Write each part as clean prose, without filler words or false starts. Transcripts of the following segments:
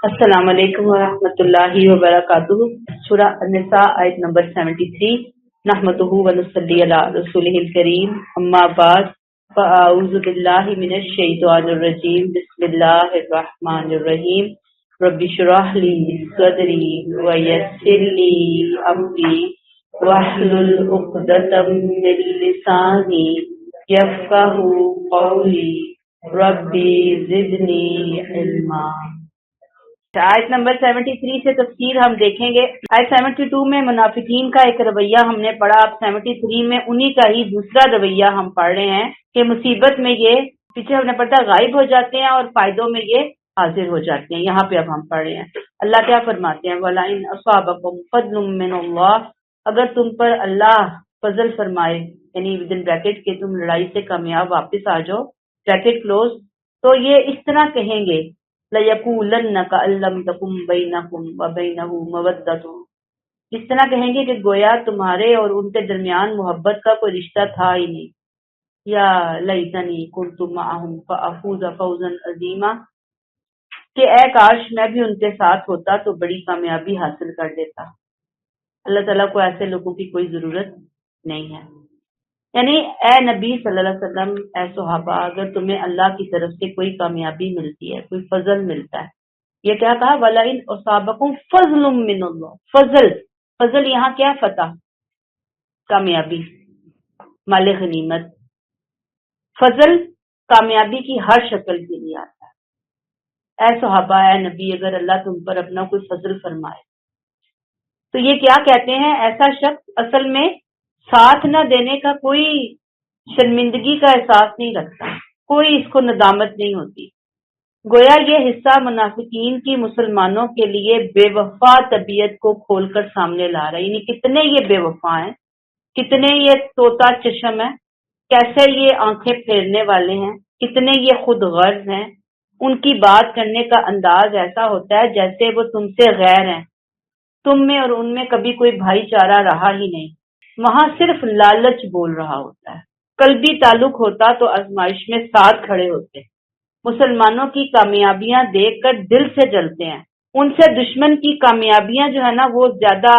السلام علیکم ورحمۃ اللہ وبرکاتہ۔ سورہ النساء آیت نمبر 73۔ نحمدہ ونصلی علی رسولہ الکریم، اما بعد فاعوذ باللہ من الشیطان الرجیم، بسم اللہ الرحمن الرحیم۔ رب اشرح لی صدری ویسر لی امری واحلل عقدۃ من لسانی یفقہوا قولی ربی زدنی علما۔ آیت نمبر 73 سے تفسیر ہم دیکھیں گے۔ آیت 72 میں منافقین کا ایک رویہ ہم نے پڑھا، اب 73 میں انہی کا ہی دوسرا رویہ ہم پڑھ رہے ہیں کہ مصیبت میں یہ پیچھے ہم نے پڑھا غائب ہو جاتے ہیں اور فائدوں میں یہ حاضر ہو جاتے ہیں۔ یہاں پہ اب ہم پڑھ رہے ہیں اللہ کیا فرماتے ہیں، وَلَئِنْ أَصَابَكُمْ فَضْلٌ مِّنَ اللَّهِ، اگر تم پر اللہ فضل فرمائے، یعنی ودن بریکٹ کہ تم لڑائی سے کامیاب واپس آ جاؤ، بریکٹ کلوز، تو یہ اس طرح کہیں گے لَيَقُولَنَّ كَأَن لَّمْ تَكُن بَيْنَكُمْ وَبَيْنَهُ مَوَدَّةٌ، اس طرح کہیں گے کہ گویا تمہارے اور ان کے درمیان محبت کا کوئی رشتہ تھا ہی نہیں۔ یا لیتنی کنت معہم فافوز فوزا عظیما، کہ اے کاش میں بھی ان کے ساتھ ہوتا تو بڑی کامیابی حاصل کر لیتا۔ اللہ تعالیٰ کو ایسے لوگوں کی کوئی ضرورت نہیں ہے، یعنی اے نبی صلی اللہ علیہ وسلم، اے صحابہ، اگر تمہیں اللہ کی طرف سے کوئی کامیابی ملتی ہے، کوئی فضل ملتا ہے، یہ کیا کہا، وَلَئِنْ أَصَابَكُمْ فَضْلٌ مِّنَ اللَّهِ، فضل، فضل یہاں کیا، فتح، کامیابی، مال غنیمت۔ فضل کامیابی کی ہر شکل کے لیے آتا ہے۔ اے صحابہ، اے نبی، اگر اللہ تم پر اپنا کوئی فضل فرمائے تو یہ کیا کہتے ہیں، ایسا شخص اصل میں ساتھ نہ دینے کا کوئی شرمندگی کا احساس نہیں رکھتا، کوئی اس کو ندامت نہیں ہوتی۔ گویا یہ حصہ منافقین کی مسلمانوں کے لیے بے وفا طبیعت کو کھول کر سامنے لا رہا ہے، یعنی کتنے یہ بے وفا ہیں، کتنے یہ طوطا چشم ہیں، کیسے یہ آنکھیں پھیرنے والے ہیں، کتنے یہ خود غرض ہیں۔ ان کی بات کرنے کا انداز ایسا ہوتا ہے جیسے وہ تم سے غیر ہیں، تم میں اور ان میں کبھی کوئی بھائی چارہ رہا ہی نہیں، وہاں صرف لالچ بول رہا ہوتا ہے۔ قلبی تعلق ہوتا تو آزمائش میں ساتھ کھڑے ہوتے۔ مسلمانوں کی کامیابیاں دیکھ کر دل سے جلتے ہیں، ان سے دشمن کی کامیابیاں جو ہے نا وہ زیادہ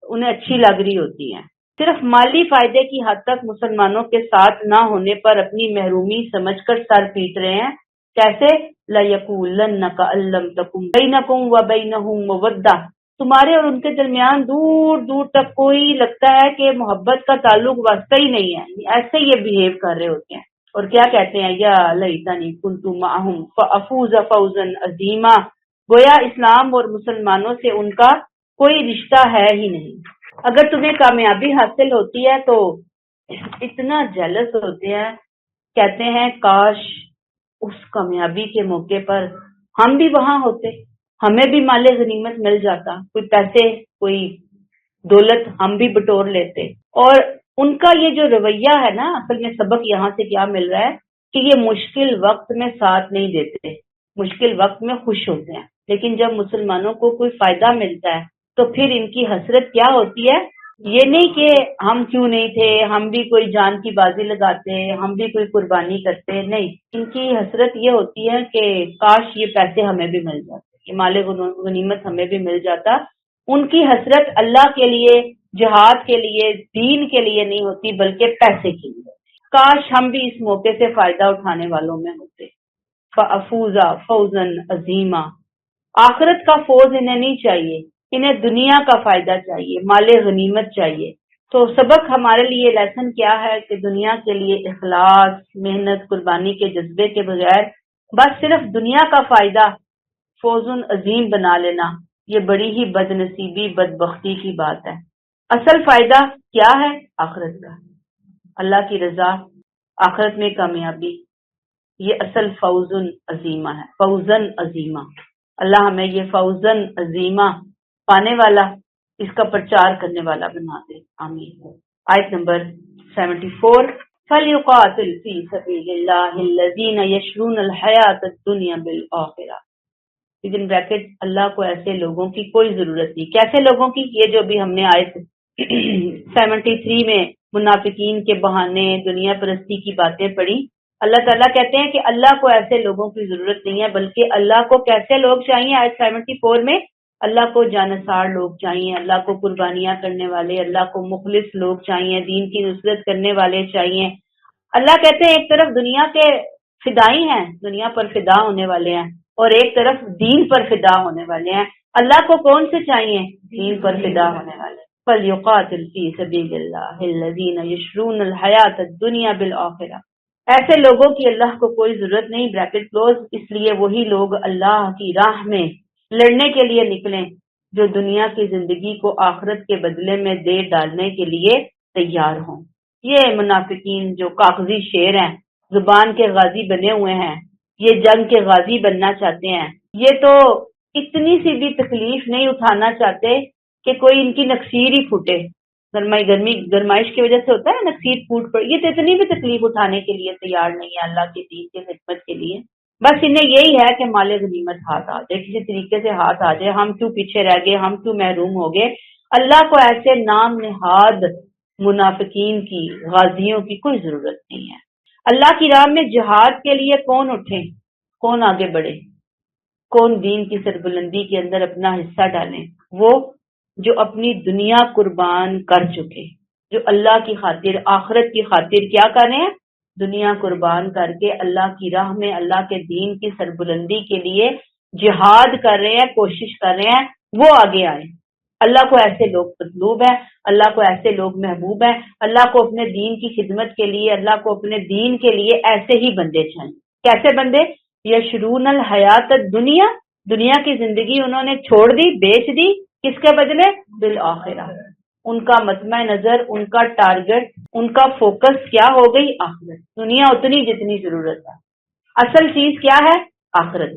انہیں اچھی لگ رہی ہوتی ہیں۔ صرف مالی فائدے کی حد تک مسلمانوں کے ساتھ نہ ہونے پر اپنی محرومی سمجھ کر سر پیٹ رہے ہیں۔ کیسے، لَيَقُولَنَّ كَأَن لَّمْ تَكُن بَيْنَكُمْ وَبَيْنَهُ مَوَدَّةٌ، تمہارے اور ان کے درمیان دور دور تک کوئی لگتا ہے کہ محبت کا تعلق واسطہ ہی نہیں ہے، ایسے یہ بہیو کر رہے ہوتے ہیں۔ اور کیا کہتے ہیں، یا لیتنی کنت معہم فافوز فوزا عظیما، گویا اسلام اور مسلمانوں سے ان کا کوئی رشتہ ہے ہی نہیں۔ اگر تمہیں کامیابی حاصل ہوتی ہے تو اتنا جیلس ہوتے ہیں، کہتے ہیں کاش اس کامیابی کے موقع پر ہم بھی وہاں ہوتے، ہمیں بھی مال غنیمت مل جاتا، کوئی پیسے، کوئی دولت ہم بھی بٹور لیتے۔ اور ان کا یہ جو رویہ ہے نا، اصل میں سبق یہاں سے کیا مل رہا ہے کہ یہ مشکل وقت میں ساتھ نہیں دیتے، مشکل وقت میں خوش ہوتے ہیں، لیکن جب مسلمانوں کو کوئی فائدہ ملتا ہے تو پھر ان کی حسرت کیا ہوتی ہے، یہ نہیں کہ ہم کیوں نہیں تھے، ہم بھی کوئی جان کی بازی لگاتے، ہم بھی کوئی قربانی کرتے، نہیں، ان کی حسرت یہ ہوتی ہے کہ کاش یہ پیسے ہمیں بھی مل جاتے، یہ مال غنیمت ہمیں بھی مل جاتا۔ ان کی حسرت اللہ کے لیے، جہاد کے لیے، دین کے لیے نہیں ہوتی بلکہ پیسے کے لیے، کاش ہم بھی اس موقع سے فائدہ اٹھانے والوں میں ہوتے۔ فَأَفُوزَ فَوْزًا عَظِیمًا، آخرت کا فوز انہیں نہیں چاہیے، انہیں دنیا کا فائدہ چاہیے، مال غنیمت چاہیے۔ تو سبق ہمارے لیے لیسن کیا ہے کہ دنیا کے لیے اخلاص، محنت، قربانی کے جذبے کے بغیر بس صرف دنیا کا فائدہ فوز عظیم بنا لینا، یہ بڑی ہی بد نصیبی، بدبختی کی بات ہے۔ اصل فائدہ کیا ہے، آخرت کا، اللہ کی رضا، آخرت میں کامیابی، یہ اصل فوزن عظیمہ ہے، فوزن عظیمہ۔ اللہ ہمیں یہ فوزن عظیمہ پانے والا، اس کا پرچار کرنے والا بنا دے، آمین۔ آیت نمبر 74، فَلْيُقَاتِلْ فِي سَبِيلِ اللَّهِ الَّذِينَ يَشْرُونَ الْحَيَاةَ الدُّنْيَا بِالْآخِرَةِ، لیکن بریکٹ اللہ کو ایسے لوگوں کی کوئی ضرورت نہیں۔ کیسے لوگوں کی، یہ جو بھی ہم نے آیت 73 میں منافقین کے بہانے، دنیا پرستی کی باتیں پڑھی، اللہ تعالیٰ کہتے ہیں کہ اللہ کو ایسے لوگوں کی ضرورت نہیں ہے، بلکہ اللہ کو کیسے لوگ چاہیے؟ آیت 74 میں اللہ کو جانثار لوگ چاہیے، اللہ کو قربانیاں کرنے والے، اللہ کو مخلص لوگ چاہیے، دین کی نصرت کرنے والے چاہیے۔ اللہ کہتے ہیں ایک طرف دنیا کے فدائی ہیں، دنیا پر فدا ہونے والے ہیں، اور ایک طرف دین پر فدا ہونے والے ہیں۔ اللہ کو کون سے چاہیے؟ دین پر فدا ہونے والے۔ فَلْيُقَاتِلْ فِي سَبِيلِ اللَّهِ الَّذِينَ يَشْرُونَ الْحَيَاةَ الدُّنْيَا بِالْآخِرَةِ۔ ایسے لوگوں کی اللہ کو کوئی ضرورت نہیں، بریکٹ کلوز، اس لیے وہی لوگ اللہ کی راہ میں لڑنے کے لیے نکلیں جو دنیا کی زندگی کو آخرت کے بدلے میں دے ڈالنے کے لیے تیار ہوں۔ یہ منافقین جو کاغذی شیر ہیں، زبان کے غازی بنے ہوئے ہیں، یہ جنگ کے غازی بننا چاہتے ہیں، یہ تو اتنی سی بھی تکلیف نہیں اٹھانا چاہتے کہ کوئی ان کی نکسیر ہی پھوٹے۔ گرمائش کی وجہ سے ہوتا ہے نکسیر پھوٹ پڑ، یہ تو اتنی بھی تکلیف اٹھانے کے لیے تیار نہیں ہے اللہ کے دین کی خدمت کے لیے۔ بس انہیں یہی ہے کہ مال غنیمت ہاتھ آ جائے، کسی طریقے سے ہاتھ آ جائے، ہم کیوں پیچھے رہ گئے، ہم کیوں محروم ہو گئے۔ اللہ کو ایسے نام نہاد منافقین کی، غازیوں کی کوئی ضرورت نہیں ہے۔ اللہ کی راہ میں جہاد کے لیے کون اٹھے، کون آگے بڑھے، کون دین کی سربلندی کے اندر اپنا حصہ ڈالیں؟ وہ جو اپنی دنیا قربان کر چکے، جو اللہ کی خاطر، آخرت کی خاطر کیا کر رہے ہیں؟ دنیا قربان کر کے اللہ کی راہ میں اللہ کے دین کی سربلندی کے لیے جہاد کر رہے ہیں، کوشش کر رہے ہیں، وہ آگے آئیں۔ اللہ کو ایسے لوگ مطلوب ہیں، اللہ کو ایسے لوگ محبوب ہیں، اللہ کو اپنے دین کی خدمت کے لیے، اللہ کو اپنے دین کے لیے ایسے ہی بندے چاہیے۔ کیسے بندے؟ یشرون الحیات الدنیا، دنیا کی زندگی انہوں نے چھوڑ دی، بیچ دی، کس کے بدلے؟ بالآخرہ۔ ان کا مطمع نظر، ان کا ٹارگٹ، ان کا فوکس کیا ہو گئی؟ آخرت۔ دنیا اتنی جتنی ضرورت ہے، اصل چیز کیا ہے؟ آخرت۔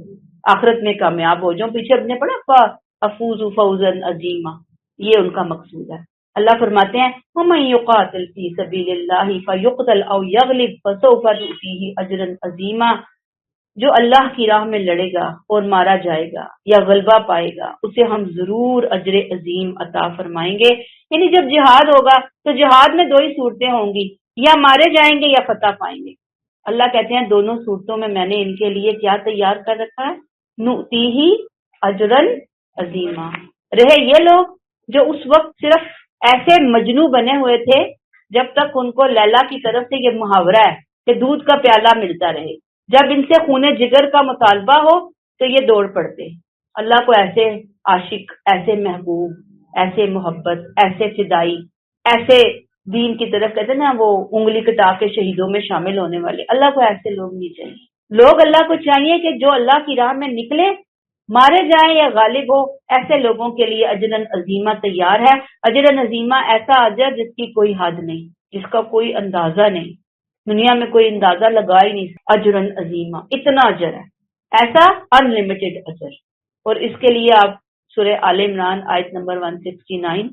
آخرت میں کامیاب ہو جاؤں، پیچھے اپنے پڑھا افوز فوزا عظیما، یہ ان کا مقصود ہے۔ اللہ فرماتے ہیں وَمَن يُقَاتِلْ فِي سَبِيلِ اللَّهِ فَيُقْتَلْ أَوْ يَغْلِبْ فَسَوْفَ نُؤْتِيهِ أَجْرًا عَظِيمًا، جو اللہ کی راہ میں لڑے گا اور مارا جائے گا یا غلبہ پائے گا، اسے ہم ضرور اجر عظیم عطا فرمائیں گے۔ یعنی جب جہاد ہوگا تو جہاد میں دو ہی صورتیں ہوں گی، یا مارے جائیں گے یا فتح پائیں گے۔ اللہ کہتے ہیں دونوں صورتوں میں میں نے ان کے لیے کیا تیار کر رکھا ہے؟ نؤتیہ اجرا عظیما۔ رہے یہ لوگ جو اس وقت صرف ایسے مجنو بنے ہوئے تھے جب تک ان کو لیلا کی طرف سے یہ محاورہ ہے کہ دودھ کا پیالہ ملتا رہے، جب ان سے خون جگر کا مطالبہ ہو تو یہ دوڑ پڑتے۔ اللہ کو ایسے عاشق، ایسے محبوب، ایسے محبت، ایسے فدائی، ایسے دین کی طرف کہتے ہیں نا وہ انگلی کٹا کے شہیدوں میں شامل ہونے والے، اللہ کو ایسے لوگ نہیں چاہیے۔ لوگ اللہ کو چاہیے کہ جو اللہ کی راہ میں نکلے، مارے جائیں یا غالب ہو، ایسے لوگوں کے لیے اجرن عظیمہ تیار ہے۔ اجرن عظیمہ ایسا اجر جس کی کوئی حد نہیں، جس کا کوئی اندازہ نہیں، دنیا میں کوئی اندازہ لگا ہی نہیں۔ اجرن عظیمہ، اتنا اجر ہے، ایسا ان لمیٹڈ اجر۔ اور اس کے لیے آپ سورہ آل عمران آیت نمبر 169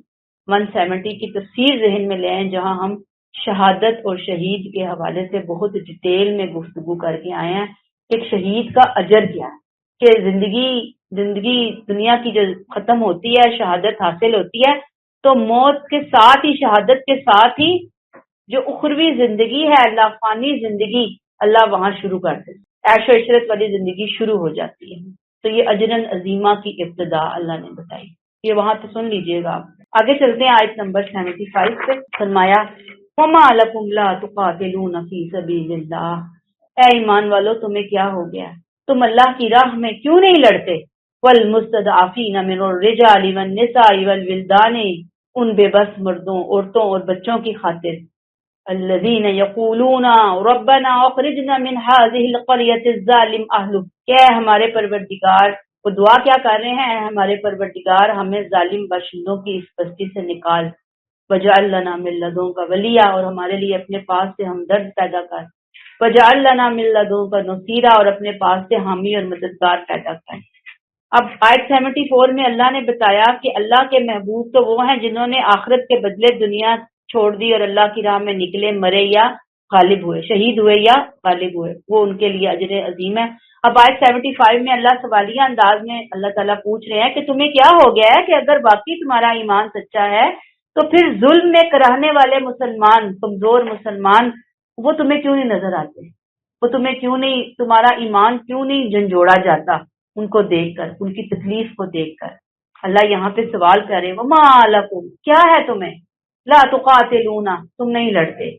170 کی تفسیر ذہن میں لے آئیں، جہاں ہم شہادت اور شہید کے حوالے سے بہت ڈیٹیل میں گفتگو کر کے آئے ہیں کہ شہید کا اجر کیا ہے، کہ زندگی دنیا کی جو ختم ہوتی ہے، شہادت حاصل ہوتی ہے، تو موت کے ساتھ ہی، شہادت کے ساتھ ہی جو اخروی زندگی ہے، اللہ فانی زندگی، اللہ وہاں شروع کر دیتے، عیش و عشرت والی زندگی شروع ہو جاتی ہے۔ تو یہ اجرن عظیمہ کی ابتدا اللہ نے بتائی، یہ وہاں تو سن لیجئے گا۔ آگے چلتے ہیں آیت نمبر 75 پہ، فرمایا وَمَا لَكُمْ لَا تُقَاتِلُونَ فِي سَبِيلِ اللَّهِ، اے ایمان والو تمہیں کیا ہو گیا، تم اللہ کی راہ میں کیوں نہیں لڑتے؟ وَالْمُسْتَضْعَفِينَ مِنَ الرِّجَالِ وَالنِّسَاءِ وَالْوِلْدَانِ، ان بے بس مردوں، عورتوں اور بچوں کی خاطر، الذین یقولون ربنا اخرجنا من هذه القرية الظالم اهلها، کہ اے ہمارے پروردگار، وہ دعا کیا کر رہے ہیں؟ اے ہمارے پروردگار ہمیں ظالم باشندوں کی اس بستی سے نکال، وجعل لنا من لدنک ولیا، اور ہمارے لیے اپنے پاس سے ہمدرد پیدا کر، وجعل لنا من لدنک نصیرا، اور اپنے پاس سے حامی اور مددگار پیدا کر۔ اب آیت 74 میں اللہ نے بتایا کہ اللہ کے محبوب تو وہ ہیں جنہوں نے آخرت کے بدلے دنیا چھوڑ دی اور اللہ کی راہ میں نکلے، مرے یا غالب ہوئے، شہید ہوئے یا غالب ہوئے، وہ ان کے لیے اجر عظیم ہے۔ اب آیت 75 میں اللہ سوالیہ انداز میں اللہ تعالیٰ پوچھ رہے ہیں کہ تمہیں کیا ہو گیا ہے کہ اگر باقی تمہارا ایمان سچا ہے تو پھر ظلم میں کراہنے والے مسلمان، کمزور مسلمان، وہ تمہیں کیوں نہیں نظر آتے؟ وہ تمہیں کیوں نہیں، تمہارا ایمان کیوں نہیں جھنجھوڑا جاتا ان کو دیکھ کر، ان کی تکلیف کو دیکھ کر؟ اللہ یہاں پہ سوال کر رہے ہیں وما لکم، کیا ہے تمہیں، لا تقاتلون، تم نہیں لڑتے۔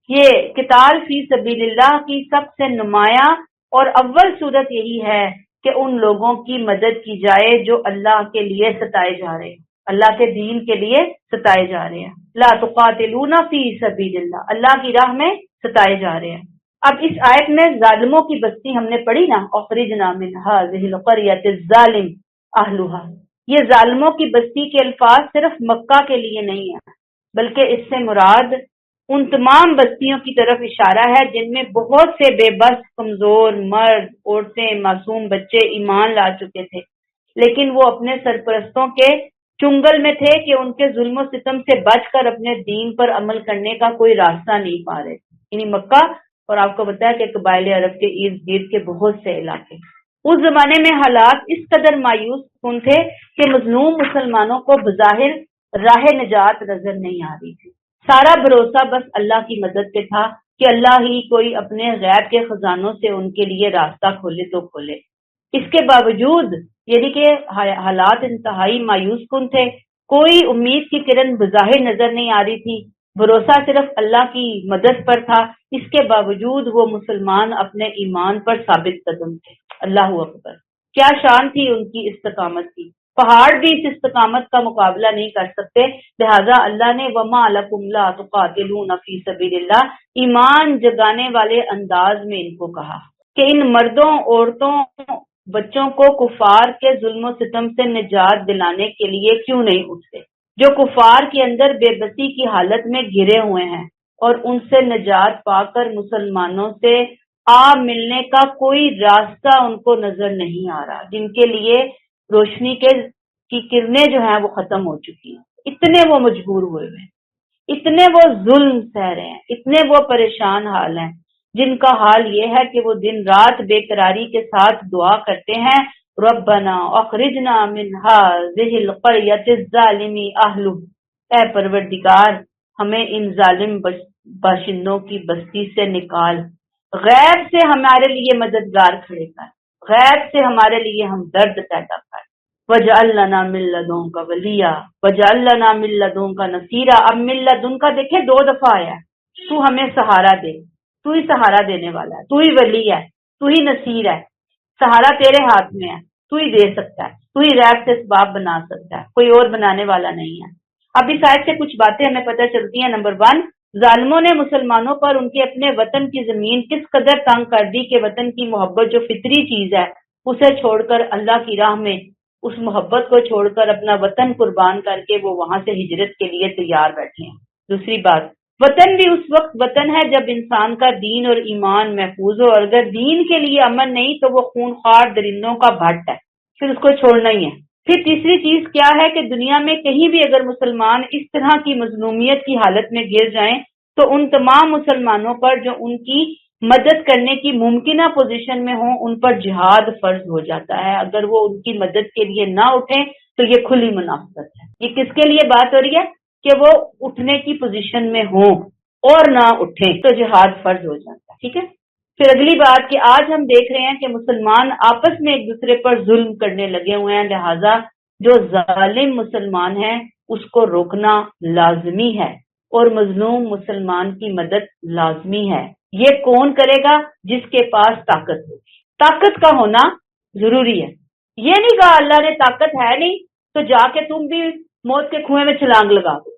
یہ قتال فی سبیل اللہ کی سب سے نمایاں اور اول صورت یہی ہے کہ ان لوگوں کی مدد کی جائے جو اللہ کے لیے ستائے جا رہے ہیں، اللہ کے دین کے لیے ستائے جا رہے ہیں۔ لا تقاتلون فی سبیل اللہ، اللہ کی راہ میں ستائے جا رہے ہیں۔ اب اس آیت میں ظالموں کی بستی ہم نے پڑھی نا، اخرجنا من هذه القرية الظالم اهلها، یہ ظالموں کی بستی کے الفاظ صرف مکہ کے لیے نہیں ہیں، بلکہ اس سے مراد ان تمام بستیوں کی طرف اشارہ ہے جن میں بہت سے بے بس، کمزور مرد، عورتیں، معصوم بچے ایمان لا چکے تھے، لیکن وہ اپنے سرپرستوں کے چنگل میں تھے کہ ان کے ظلم و ستم سے بچ کر اپنے دین پر عمل کرنے کا کوئی راستہ نہیں پا رہے، یعنی مکہ اور آپ کو بتایا کہ قبائل عرب کے ارد گرد کے بہت سے علاقے۔ اس زمانے میں حالات اس قدر مایوس کن تھے کہ مظلوم مسلمانوں کو بظاہر راہ نجات نظر نہیں آ رہی تھی۔ سارا بھروسہ بس اللہ کی مدد پہ تھا کہ اللہ ہی کوئی اپنے غیب کے خزانوں سے ان کے لیے راستہ کھولے تو کھولے۔ اس کے باوجود یعنی کہ حالات انتہائی مایوس کن تھے، کوئی امید کی کرن بظاہر نظر نہیں آ رہی تھی، بھروسہ صرف اللہ کی مدد پر تھا، اس کے باوجود وہ مسلمان اپنے ایمان پر ثابت قدم تھے۔ اللہ اکبر، کیا شان تھی ان کی استقامت کی، پہاڑ بھی اس استقامت کا مقابلہ نہیں کر سکتے، لہذا اللہ نے وما لکم لا تقاتلون فی سبیل اللہ ایمان جگانے والے انداز میں ان کو کہا کہ ان مردوں، عورتوں، بچوں کو کفار کے ظلم و ستم سے نجات دلانے کے لیے کیوں نہیں اٹھتے، جو کفار کے اندر بے بسی کی حالت میں گھرے ہوئے ہیں اور ان سے نجات پا کر مسلمانوں سے ملنے کا کوئی راستہ ان کو نظر نہیں آ رہا، جن کے لیے روشنی کی کرنیں جو ہیں وہ ختم ہو چکی ہیں، اتنے وہ مجبور ہوئے ہیں، اتنے وہ ظلم سہ رہے ہیں، اتنے وہ پریشان حال ہیں، جن کا حال یہ ہے کہ وہ دن رات بے قراری کے ساتھ دعا کرتے ہیں ربنا اخرجنا من هذه القرية الظالم اهلها، اے پروردگار ہمیں ان ظالم باشندوں کی بستی سے نکال، غیب سے ہمارے لیے مددگار کھڑے کر، غیب سے ہمارے لیے ہمدرد پیدا کر، وَجْعَلْ لَنَا مِن لَّدُنكَ وَلِيًّا وَجْعَلْ لَنَا مِن لَّدُنكَ نَصِيرًا۔ اب مِن لَّدُنكَ دیکھیں 2 دفعہ آیا ہے، تو ہمیں سہارا دے، تو ہی سہارا دینے والا ہے، تو ہی ولی ہے، تو ہی نصیر ہے، سہارا تیرے ہاتھ میں ہے، تو ہی دے سکتا ہے، تو ہی ریب سے اسباب بنا سکتا ہے، کوئی اور بنانے والا نہیں ہے۔ اب اس آیت سے کچھ باتیں ہمیں پتہ چلتی ہیں۔ نمبر 1، ظالموں نے مسلمانوں پر ان کے اپنے وطن کی زمین کس قدر تنگ کر دی کہ وطن کی محبت جو فطری چیز ہے اسے چھوڑ کر اللہ کی راہ میں اس محبت کو چھوڑ کر اپنا وطن قربان کر کے وہ وہاں سے ہجرت کے لیے تیار بیٹھے ہیں۔ دوسری بات، وطن بھی اس وقت وطن ہے جب انسان کا دین اور ایمان محفوظ ہو، اور اگر دین کے لیے امن نہیں تو وہ خونخوار درندوں کا بھٹ ہے، پھر اس کو چھوڑنا ہی ہے۔ پھر تیسری چیز کیا ہے کہ دنیا میں کہیں بھی اگر مسلمان اس طرح کی مظلومیت کی حالت میں گر جائیں تو ان تمام مسلمانوں پر جو ان کی مدد کرنے کی ممکنہ پوزیشن میں ہوں ان پر جہاد فرض ہو جاتا ہے۔ اگر وہ ان کی مدد کے لیے نہ اٹھیں تو یہ کھلی منافقت ہے۔ یہ کس کے لیے بات ہو رہی ہے کہ وہ اٹھنے کی پوزیشن میں ہوں اور نہ اٹھیں تو جہاد فرض ہو جاتا ہے، ٹھیک ہے۔ پھر اگلی بات کہ آج ہم دیکھ رہے ہیں کہ مسلمان آپس میں ایک دوسرے پر ظلم کرنے لگے ہوئے ہیں، لہٰذا جو ظالم مسلمان ہیں اس کو روکنا لازمی ہے اور مظلوم مسلمان کی مدد لازمی ہے۔ یہ کون کرے گا؟ جس کے پاس طاقت ہوگی۔ طاقت کا ہونا ضروری ہے۔ یہ نہیں کہا اللہ نے طاقت ہے نہیں تو جا کے تم بھی موت کے کنویں میں چھلانگ لگا دو،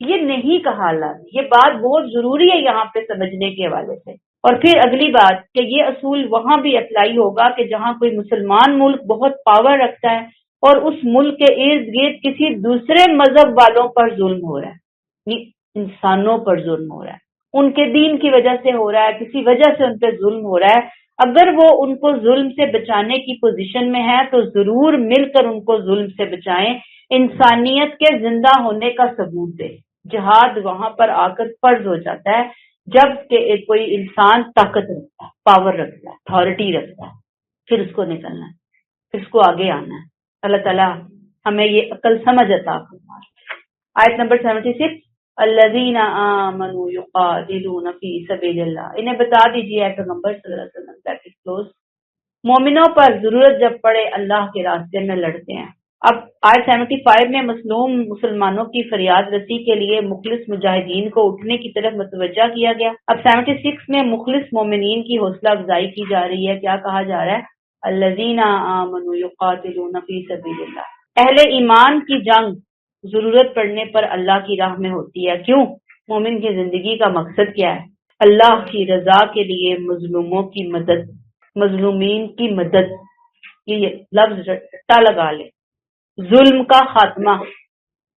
یہ نہیں کہا اللہ نے۔ یہ بات بہت ضروری ہے یہاں پہ سمجھنے کے حوالے سے۔ اور پھر اگلی بات کہ یہ اصول وہاں بھی اپلائی ہوگا کہ جہاں کوئی مسلمان ملک بہت پاور رکھتا ہے اور اس ملک کے ارد گرد کسی دوسرے مذہب والوں پر ظلم ہو رہا ہے، انسانوں پر ظلم ہو رہا ہے، ان کے دین کی وجہ سے ہو رہا ہے، کسی وجہ سے ان پہ ظلم ہو رہا ہے، اگر وہ ان کو ظلم سے بچانے کی پوزیشن میں ہے تو ضرور مل کر ان کو ظلم سے بچائیں، انسانیت کے زندہ ہونے کا ثبوت دے۔ جہاد وہاں پر آ کر فرض ہو جاتا ہے جب کہ کوئی انسان طاقت رکھتا ہے، پاور رکھتا ہے، اتھارٹی رکھتا ہے، پھر اس کو نکلنا ہے، پھر اس کو آگے آنا ہے۔ اللہ تعالیٰ ہمیں یہ عقل سمجھ عطا فرمائے۔ آیت نمبر 76 الذین آمنوا یقاتلون فی سبیل اللہ، انہیں بتا دیجیے اے پیغمبر صلی اللہ علیہ وسلم bracket close، مومنوں پر ضرورت جب پڑے اللہ کے راستے میں لڑتے ہیں۔ اب آیت 75 میں مظلوم مسلمانوں کی فریاد رسی کے لیے مخلص مجاہدین کو اٹھنے کی طرف متوجہ کیا گیا۔ اب 76 میں مخلص مومنین کی حوصلہ افزائی کی جا رہی ہے۔ کیا کہا جا رہا ہے؟ الذین آمنوا یقاتلون فی سبیل اللہ، اہل ایمان کی جنگ ضرورت پڑنے پر اللہ کی راہ میں ہوتی ہے۔ کیوں؟ مومن کی زندگی کا مقصد کیا ہے؟ اللہ کی رضا کے لیے مظلوموں کی مدد، مظلومین کی مدد، یہ لفظ رٹا لگا لے، ظلم کا خاتمہ۔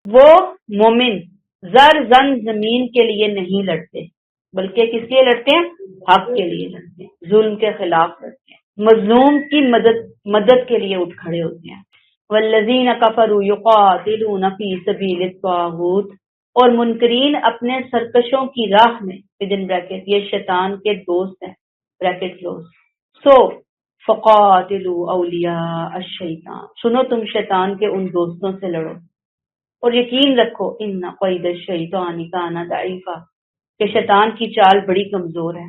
وہ مومن زر زن زمین کے لیے نہیں لڑتے، بلکہ کس لیے لڑتے ہیں؟ حق کے لیے لڑتے ہیں، ظلم کے خلاف لڑتے ہیں، مظلوم کی مدد کے لیے اٹھ کھڑے ہوتے ہیں۔ والذین کفروا یقاتلون فی سبیل الطاغوت، اور منکرین اپنے سرکشوں کی راہ میں within bracket، یہ شیطان کے دوست ہیں bracket close۔ سو فقاتلوا اولیاء الشیطان، سنو تم شیطان کے ان دوستوں سے لڑو، اور یقین رکھو ان قید الشیطان کان ضعیفا، کہ شیطان کی چال بڑی کمزور ہے۔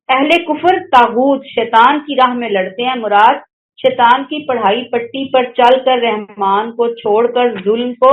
اہل کفر طاغوت شیطان کی راہ میں لڑتے ہیں، مراد شیطان کی پڑھائی پٹی پر چل کر رحمان کو چھوڑ کر ظلم کو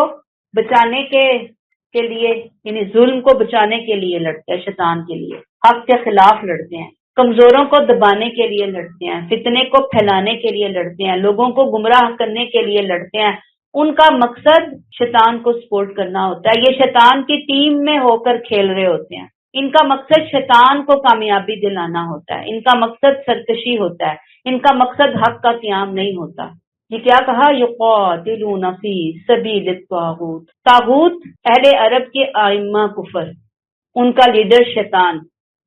بچانے کے لیے، یعنی ظلم کو بچانے کے لیے لڑتے ہیں، شیطان کے لیے حق کے خلاف لڑتے ہیں، کمزوروں کو دبانے کے لیے لڑتے ہیں، فتنے کو پھیلانے کے لیے لڑتے ہیں، لوگوں کو گمراہ کرنے کے لیے لڑتے ہیں۔ ان کا مقصد شیطان کو سپورٹ کرنا ہوتا ہے، یہ شیطان کی ٹیم میں ہو کر کھیل رہے ہوتے ہیں، ان کا مقصد شیطان کو کامیابی دلانا ہوتا ہے، ان کا مقصد سرکشی ہوتا ہے، ان کا مقصد حق کا قیام نہیں ہوتا۔ یہ کیا کہا؟ یقاتلون فی سبیل الطاغوت، طاغوت اہل عرب کے ائمہ کفر، ان کا لیڈر شیطان۔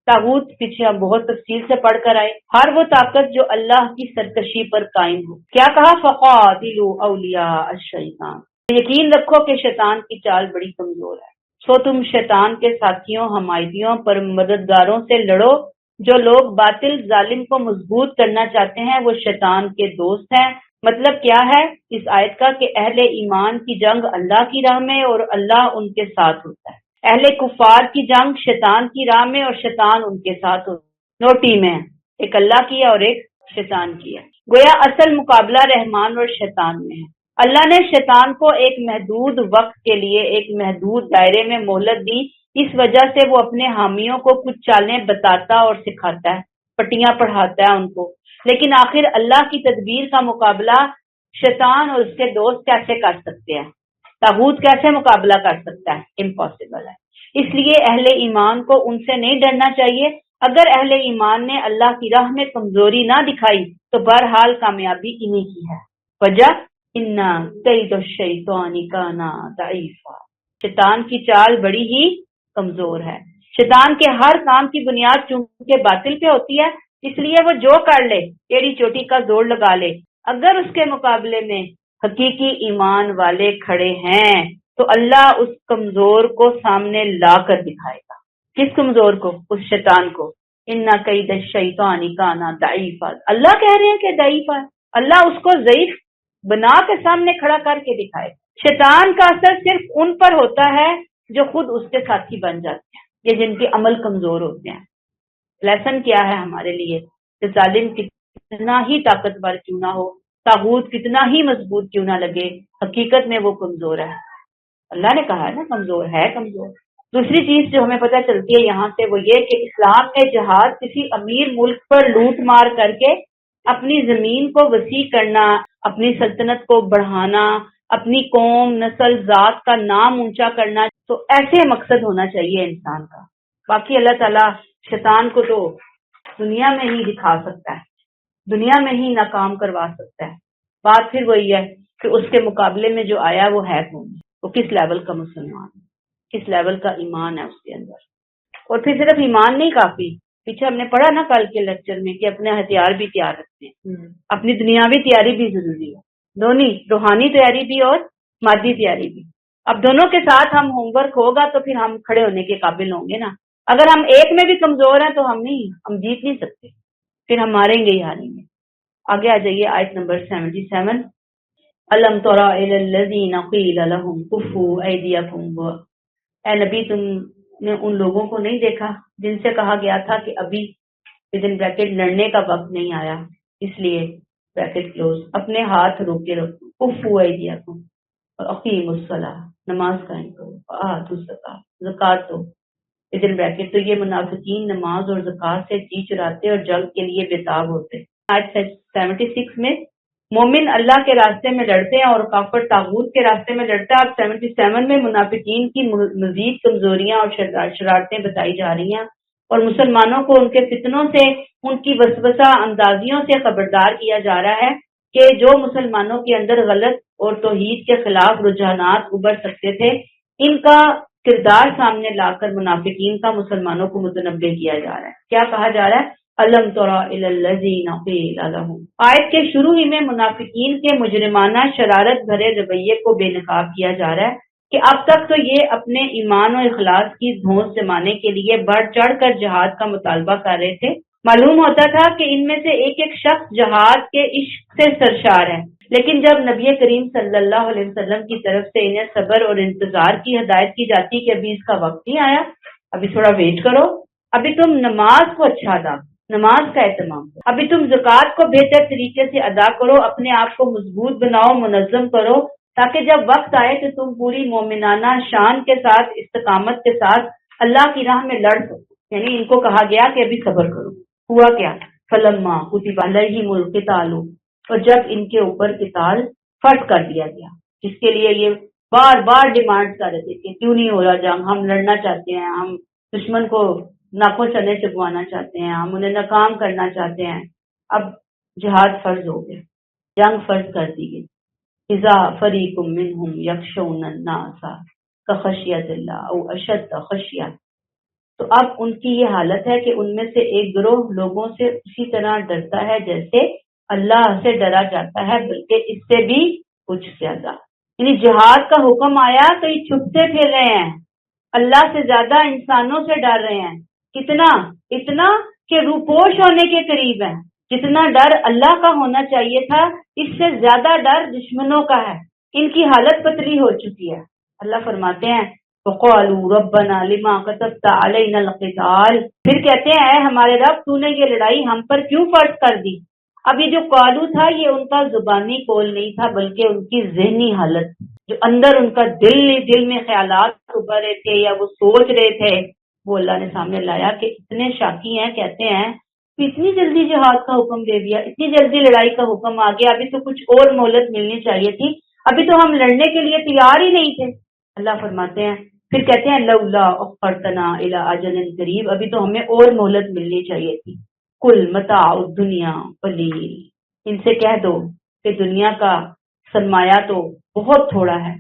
طاغوت پیچھے ہم بہت تفصیل سے پڑھ کر آئے، ہر وہ طاقت جو اللہ کی سرکشی پر قائم ہو۔ کیا کہا؟ فقاتلوا اولیاء الشیطان، یقین رکھو کہ شیطان کی چال بڑی کمزور ہے، سو تم شیطان کے ساتھیوں، حمایتیوں پر مددگاروں سے لڑو۔ جو لوگ باطل ظالم کو مضبوط کرنا چاہتے ہیں وہ شیطان کے دوست ہیں۔ مطلب کیا ہے اس آیت کا؟ کہ اہل ایمان کی جنگ اللہ کی راہ میں اور اللہ ان کے ساتھ ہوتا ہے، اہل کفار کی جنگ شیطان کی راہ میں اور شیطان ان کے ساتھ ہوتا ہے۔ 2 ٹیمیں ہیں، ایک اللہ کی ہے اور ایک شیطان کی ہے۔ گویا اصل مقابلہ رحمان اور شیطان میں ہے۔ اللہ نے شیطان کو ایک محدود وقت کے لیے ایک محدود دائرے میں مہلت دی، اس وجہ سے وہ اپنے حامیوں کو کچھ چالیں بتاتا اور سکھاتا ہے، پٹیاں پڑھاتا ہے ان کو، لیکن آخر اللہ کی تدبیر کا مقابلہ شیطان اور اس کے دوست کیسے کر سکتے ہیں؟ طاغوت کیسے مقابلہ کر سکتا ہے؟ امپاسبل ہے۔ اس لیے اہل ایمان کو ان سے نہیں ڈرنا چاہیے۔ اگر اہل ایمان نے اللہ کی راہ میں کمزوری نہ دکھائی تو بہرحال کامیابی انہی کی ہے۔ وجہ ان کید الشیطان کان ضعیفا، شیطان کی چال بڑی ہی کمزور ہے۔ شیطان کے ہر کام کی بنیاد چونکہ باطل پہ ہوتی ہے، اس لیے وہ جو کر لے، ایڑی چوٹی کا زور لگا لے، اگر اس کے مقابلے میں حقیقی ایمان والے کھڑے ہیں تو اللہ اس کمزور کو سامنے لا کر دکھائے گا۔ کس کمزور کو؟ اس شیطان کو۔ ان کید الشیطان کان ضعیفا، اللہ کہہ رہے ہیں کہ ضعیف ہے، اللہ اس کو ضعیف بنا کے سامنے کھڑا کر کے دکھائے۔ شیطان کا اثر صرف ان پر ہوتا ہے جو خود اس کے ساتھی بن جاتے ہیں، یہ جن کے عمل کمزور ہوتے ہیں۔ لیسن کیا ہے ہمارے لیے؟ کہ ظالم کتنا ہی طاقتور کیوں نہ ہو، طاغوت کتنا ہی مضبوط کیوں نہ لگے، حقیقت میں وہ کمزور ہے۔ اللہ نے کہا ہے نا کمزور ہے، کمزور۔ دوسری چیز جو ہمیں پتہ چلتی ہے یہاں سے وہ یہ کہ اسلام میں جہاد کسی امیر ملک پر لوٹ مار کر کے اپنی زمین کو وسیع کرنا، اپنی سلطنت کو بڑھانا، اپنی قوم، نسل، ذات کا نام اونچا کرنا، تو ایسے مقصد ہونا چاہیے انسان کا۔ باقی اللہ تعالیٰ شیطان کو تو دنیا میں ہی دکھا سکتا ہے، دنیا میں ہی ناکام کروا سکتا ہے۔ بات پھر وہی ہے کہ اس کے مقابلے میں جو آیا وہ ہے کون، وہ کس لیول کا مسلمان ہے، کس لیول کا ایمان ہے اس کے اندر۔ اور پھر صرف ایمان نہیں کافی، پیچھے ہم نے پڑھا نا کل کے لیکچر میں کہ اپنے ہتھیار بھی تیار رکھتے ہیں، اپنی دنیاوی تیاری بھی ضروری ہے، دونوں، روحانی تیاری بھی اور مادی تیاری بھی۔ اب دونوں کے ساتھ ہم ہوم ورک ہوگا تو پھر ہم کھڑے ہونے کے قابل ہوں گے نا۔ اگر ہم ایک میں بھی کمزور ہیں تو ہم جیت نہیں سکتے، پھر ہم ماریں گے ہی ہاریں گے۔ آگے آ جائیے آیت نمبر 77۔ الم تر الی الذین قیل لهم کفوا ایدیکم اے نبی تم نے ان لوگوں کو نہیں دیکھا جن سے کہا گیا تھا کہ ابھی ودن بریکٹ لڑنے کا وقت نہیں آیا، اس لیے بریکٹ کلوز اپنے ہاتھ روکے رکھو، کفو ایدیکم اور اقیم الصلاۃ، نماز قائم کرو، آتوا الزکاۃ، زکات دو، ودن بریکٹ تو یہ منافقین نماز اور زکات سے جی چراتے اور جنگ کے لیے بےتاب ہوتے۔ آیت 76 میں مومن اللہ کے راستے میں لڑتے ہیں اور کافر طاغوت کے راستے میں لڑتا ہے۔ اب 77 میں منافقین کی مزید کمزوریاں اور شرارتیں بتائی جا رہی ہیں اور مسلمانوں کو ان کے فتنوں سے، ان کی وسوسہ اندازیوں سے خبردار کیا جا رہا ہے کہ جو مسلمانوں کے اندر غلط اور توحید کے خلاف رجحانات ابھر سکتے تھے، ان کا کردار سامنے لا کر منافقین کا مسلمانوں کو متنبع کیا جا رہا ہے۔ کیا کہا جا رہا ہے؟ الم تر الی الذین قیل لہم، آیت کے شروع ہی میں منافقین کے مجرمانہ شرارت بھرے رویے کو بے نقاب کیا جا رہا ہے کہ اب تک تو یہ اپنے ایمان و اخلاص کی دھونس جمانے کے لیے بڑھ چڑھ کر جہاد کا مطالبہ کر رہے تھے۔ معلوم ہوتا تھا کہ ان میں سے ایک ایک شخص جہاد کے عشق سے سرشار ہے، لیکن جب نبی کریم صلی اللہ علیہ وسلم کی طرف سے انہیں صبر اور انتظار کی ہدایت کی جاتی کہ ابھی اس کا وقت نہیں آیا، ابھی تھوڑا ویٹ کرو، ابھی تم نماز کو اچھا ادا، نماز کا اہتمام کرو، ابھی تم زکوٰۃ کو بہتر طریقے سے ادا کرو، اپنے آپ کو مضبوط بناؤ، منظم کرو، تاکہ جب وقت آئے کہ تم پوری مومنانہ شان کے ساتھ، استقامت کے ساتھ اللہ کی راہ میں لڑ سکو۔ یعنی ان کو کہا گیا کہ ابھی صبر کرو۔ ہوا کیا؟ فلما کتب علیہم القتال، اور جب ان کے اوپر قتال فرض کر دیا گیا، جس کے لیے یہ بار بار ڈیمانڈ کر رہے تھے کہ کیوں نہیں ہو رہا جنگ، ہم لڑنا چاہتے ہیں، ہم دشمن کو ناکوں چنے چبوانا چاہتے ہیں، ہم انہیں ناکام کرنا چاہتے ہیں۔ اب جہاد فرض ہو گیا، جنگ فرض کر دی گئی۔ اذا فریق منہم یخشون الناس کخشیۃ اللہ او اشد خشیہ، تو اب ان کی یہ حالت ہے کہ ان میں سے ایک گروہ لوگوں سے اسی طرح ڈرتا ہے جیسے اللہ سے ڈرا جاتا ہے، بلکہ اس سے بھی کچھ زیادہ۔ یعنی جہاد کا حکم آیا تو یہ چھپتے پھر رہے ہیں، اللہ سے زیادہ انسانوں سے ڈر رہے ہیں۔ کتنا؟ اتنا کہ روپوش ہونے کے قریب ہے۔ جتنا ڈر اللہ کا ہونا چاہیے تھا، اس سے زیادہ ڈر دشمنوں کا ہے۔ ان کی حالت پتلی ہو چکی ہے۔ اللہ فرماتے ہیں وَقَالُوا رَبَّنَا لِمَا كَتَبْتَ عَلَيْنَا الْقِتَالَ، پھر کہتے ہیں اے ہمارے رب، تو نے یہ لڑائی ہم پر کیوں فرض کر دی؟ اب یہ جو قالو تھا یہ ان کا زبانی قول نہیں تھا، بلکہ ان کی ذہنی حالت، جو اندر ان کا دل میں خیالات ابھر رہے تھے یا وہ سوچ رہے تھے، وہ اللہ نے سامنے لایا کہ اتنے شاکی ہیں، کہتے ہیں کہ اتنی جلدی جہاد کا حکم دے دیا، اتنی جلدی لڑائی کا حکم آ گیا، ابھی تو کچھ اور مہلت ملنی چاہیے تھی، ابھی تو ہم لڑنے کے لیے تیار ہی نہیں تھے۔ اللہ فرماتے ہیں، پھر کہتے ہیں لولا اخرتنا الی اجل قریب، ابھی تو ہمیں اور مہلت ملنی چاہیے تھی۔ کل متاع الدنیا قلیل، ان سے کہہ دو کہ دنیا کا سرمایہ تو بہت تھوڑا ہے،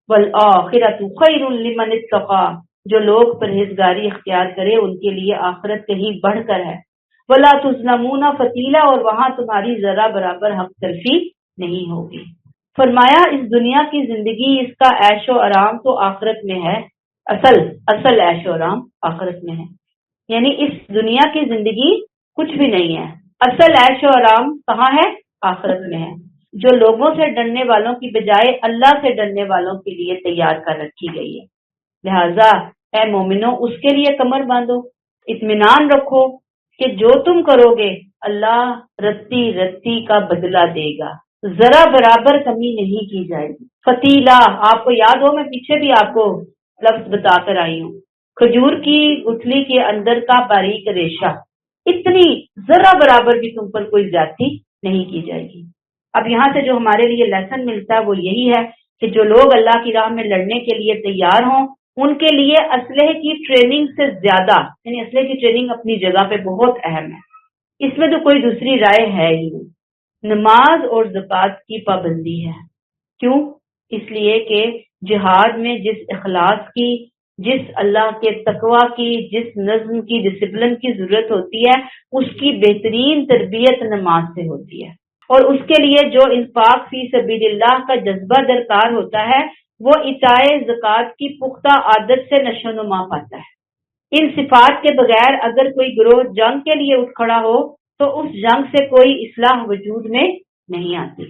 والآخرۃ خیر لمن اتقی، جو لوگ پرہیزگاری اختیار کرے ان کے لیے آخرت کہیں بڑھ کر ہے، ولا تظلمون فتیلا، اور وہاں تمہاری ذرا برابر حق تلفی نہیں ہوگی۔ فرمایا اس دنیا کی زندگی، اس کا عیش و آرام تو آخرت میں ہے، اصل عیش و آرام آخرت میں ہے۔ یعنی اس دنیا کی زندگی کچھ بھی نہیں ہے، اصل عیش و آرام کہاں ہے؟ آخرت میں ہے، جو لوگوں سے ڈرنے والوں کی بجائے اللہ سے ڈرنے والوں کے لیے تیار کر رکھی گئی ہے۔ لہذا اے مومنو، اس کے لیے کمر باندھو، اطمینان رکھو کہ جو تم کرو گے اللہ رتی رتی کا بدلہ دے گا، ذرا برابر کمی نہیں کی جائے گی۔ فتیلا، آپ کو یاد ہو میں پیچھے بھی آپ کو لفظ بتا کر آئی ہوں، کھجور کی گٹھلی کے اندر کا باریک ریشہ، اتنی ذرا برابر بھی تم پر کوئی زیادتی نہیں کی جائے گی۔ اب یہاں سے جو ہمارے لیے لیسن ملتا ہے وہ یہی ہے کہ جو لوگ اللہ کی راہ میں لڑنے کے لیے تیار ہوں، ان کے لیے اسلحے کی ٹریننگ سے زیادہ، یعنی اسلحے کی ٹریننگ اپنی جگہ پہ بہت اہم ہے، اس میں تو کوئی دوسری رائے ہے ہی نہیں، نماز اور زکوٰۃ کی پابندی ہے۔ کیوں؟ اس لیے کہ جہاد میں جس اخلاص کی، جس اللہ کے تقوی کی، جس نظم کی، ڈسپلن کی ضرورت ہوتی ہے، اس کی بہترین تربیت نماز سے ہوتی ہے، اور اس کے لیے جو انفاق فی سبیل اللہ کا جذبہ درکار ہوتا ہے وہ عطائے زکوٰۃ کی پختہ عادت سے نشو و نما پاتا ہے۔ ان صفات کے بغیر اگر کوئی گروہ جنگ کے لیے اٹھ کھڑا ہو تو اس جنگ سے کوئی اصلاح وجود میں نہیں آتی،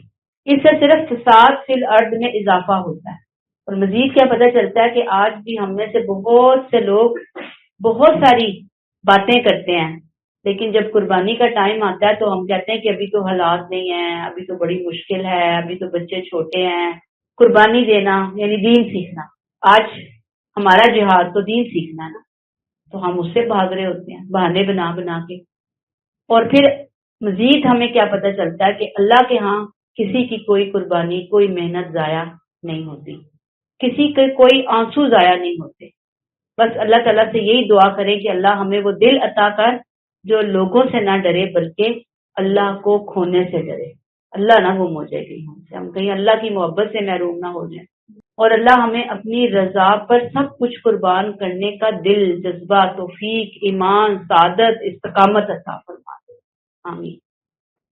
اس سے صرف فساد فی الارض میں اضافہ ہوتا ہے۔ اور مزید کیا پتہ چلتا ہے کہ آج بھی ہم میں سے بہت سے لوگ بہت ساری باتیں کرتے ہیں، لیکن جب قربانی کا ٹائم آتا ہے تو ہم کہتے ہیں کہ ابھی تو حالات نہیں ہیں، ابھی تو بڑی مشکل ہے، ابھی تو بچے چھوٹے ہیں۔ قربانی دینا یعنی دین سیکھنا، آج ہمارا جہاد تو دین سیکھنا ہے نا، تو ہم اس سے بھاگ رہے ہوتے ہیں بہانے بنا بنا کے۔ اور پھر مزید ہمیں کیا پتہ چلتا ہے کہ اللہ کے ہاں کسی کی کوئی قربانی، کوئی محنت ضائع نہیں ہوتی، کسی کے کوئی آنسو ضائع نہیں ہوتے۔ بس اللہ تعالیٰ سے یہی دعا کریں کہ اللہ ہمیں وہ دل عطا کر جو لوگوں سے نہ ڈرے بلکہ اللہ کو کھونے سے ڈرے۔ اللہ نہ گم ہو جائے کہیں ہم سے، ہم کہیں اللہ کی محبت سے محروم نہ ہو جائیں، اور اللہ ہمیں اپنی رضا پر سب کچھ قربان کرنے کا دل، جذبہ، توفیق، ایمان، سعادت، استقامت عطا فرما دے، آمین۔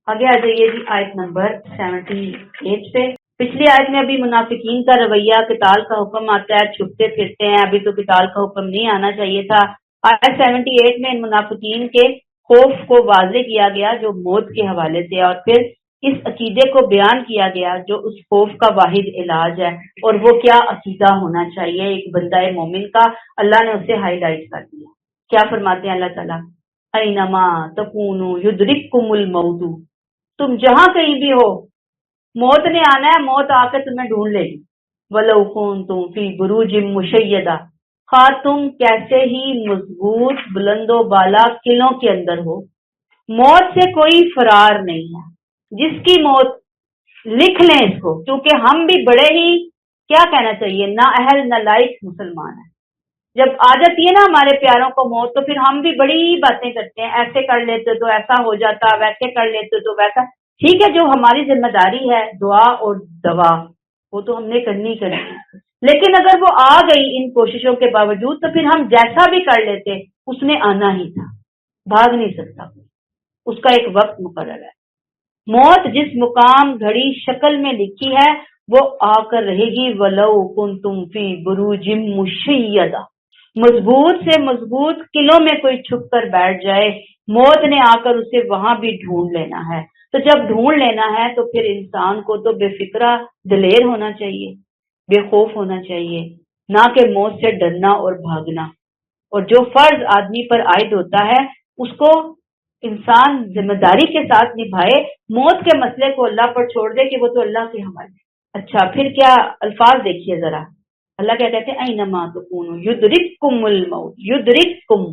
آگے آ جائیے جی آیت نمبر 78 پہ۔ پچھلی آیت میں ابھی منافقین کا رویہ، قتال کا حکم آتا ہے، چھپتے پھرتے ہیں، ابھی تو قتال کا حکم نہیں آنا چاہیے تھا۔ آیت 78 میں ان منافقین کے خوف کو واضح کیا گیا جو موت کے حوالے سے، اور پھر اس عقیدے کو بیان کیا گیا جو اس خوف کا واحد علاج ہے، اور وہ کیا عقیدہ ہونا چاہیے ایک بندہ مومن کا، اللہ نے اسے ہائی لائٹ کر دیا۔ کیا فرماتے ہیں اللہ تعالیٰ؟ اینما تکونوا یدرککم الموت، تم جہاں کہیں بھی ہو موت نے آنا ہے، موت آ کے تمہیں ڈھونڈ لے گی۔ وَلَوْ كُنْتُمْ فِي بُرُوجٍ مُشَيَّدَةٍ، خواہ تم کیسے ہی مضبوط بلند و بالا قلعوں کے اندر ہو، موت سے کوئی فرار نہیں ہے۔ جس کی موت، لکھ لیں اس کو، کیونکہ ہم بھی بڑے ہی کیا کہنا چاہیے نا اہل نہ لائق مسلمان ہیں۔ جب آ جاتی ہے نا ہمارے پیاروں کو موت تو پھر ہم بھی بڑی باتیں کرتے ہیں، ایسے کر لیتے تو ایسا ہو جاتا، ویسے کر لیتے تو ویسا۔ ٹھیک ہے، جو ہماری ذمہ داری ہے دعا اور دوا وہ تو ہم نے کرنی ہے، لیکن اگر وہ آ گئی ان کوششوں کے باوجود تو پھر ہم جیسا بھی کر لیتے اس نے آنا ہی تھا، بھاگ نہیں سکتا، اس کا ایک وقت مقرر ہے۔ موت جس مقام گھڑی شکل میں لکھی ہے وہ آ کر رہے گی۔ وَلَوْ كُنْتُمْ فِي بُرُوجٍ مُشَيَّدَةٍ، مضبوط سے مضبوط قلعوں میں کوئی چھپ کر بیٹھ جائے، موت نے آ کر اسے وہاں بھی ڈھونڈ لینا ہے۔ تو جب ڈھونڈ لینا ہے تو پھر انسان کو تو بے فکرہ دلیر ہونا چاہیے، بے خوف ہونا چاہیے، نہ کہ موت سے ڈرنا اور بھاگنا۔ اور جو فرض آدمی پر عائد ہوتا ہے اس کو انسان ذمہ داری کے ساتھ نبھائے، موت کے مسئلے کو اللہ پر چھوڑ دے کہ وہ تو اللہ کے حوالے۔ اچھا پھر کیا الفاظ دیکھیے ذرا، اللہ کیا کہتے ہیں؟ اینما تکونوا یدرککم الموت، یدرککم،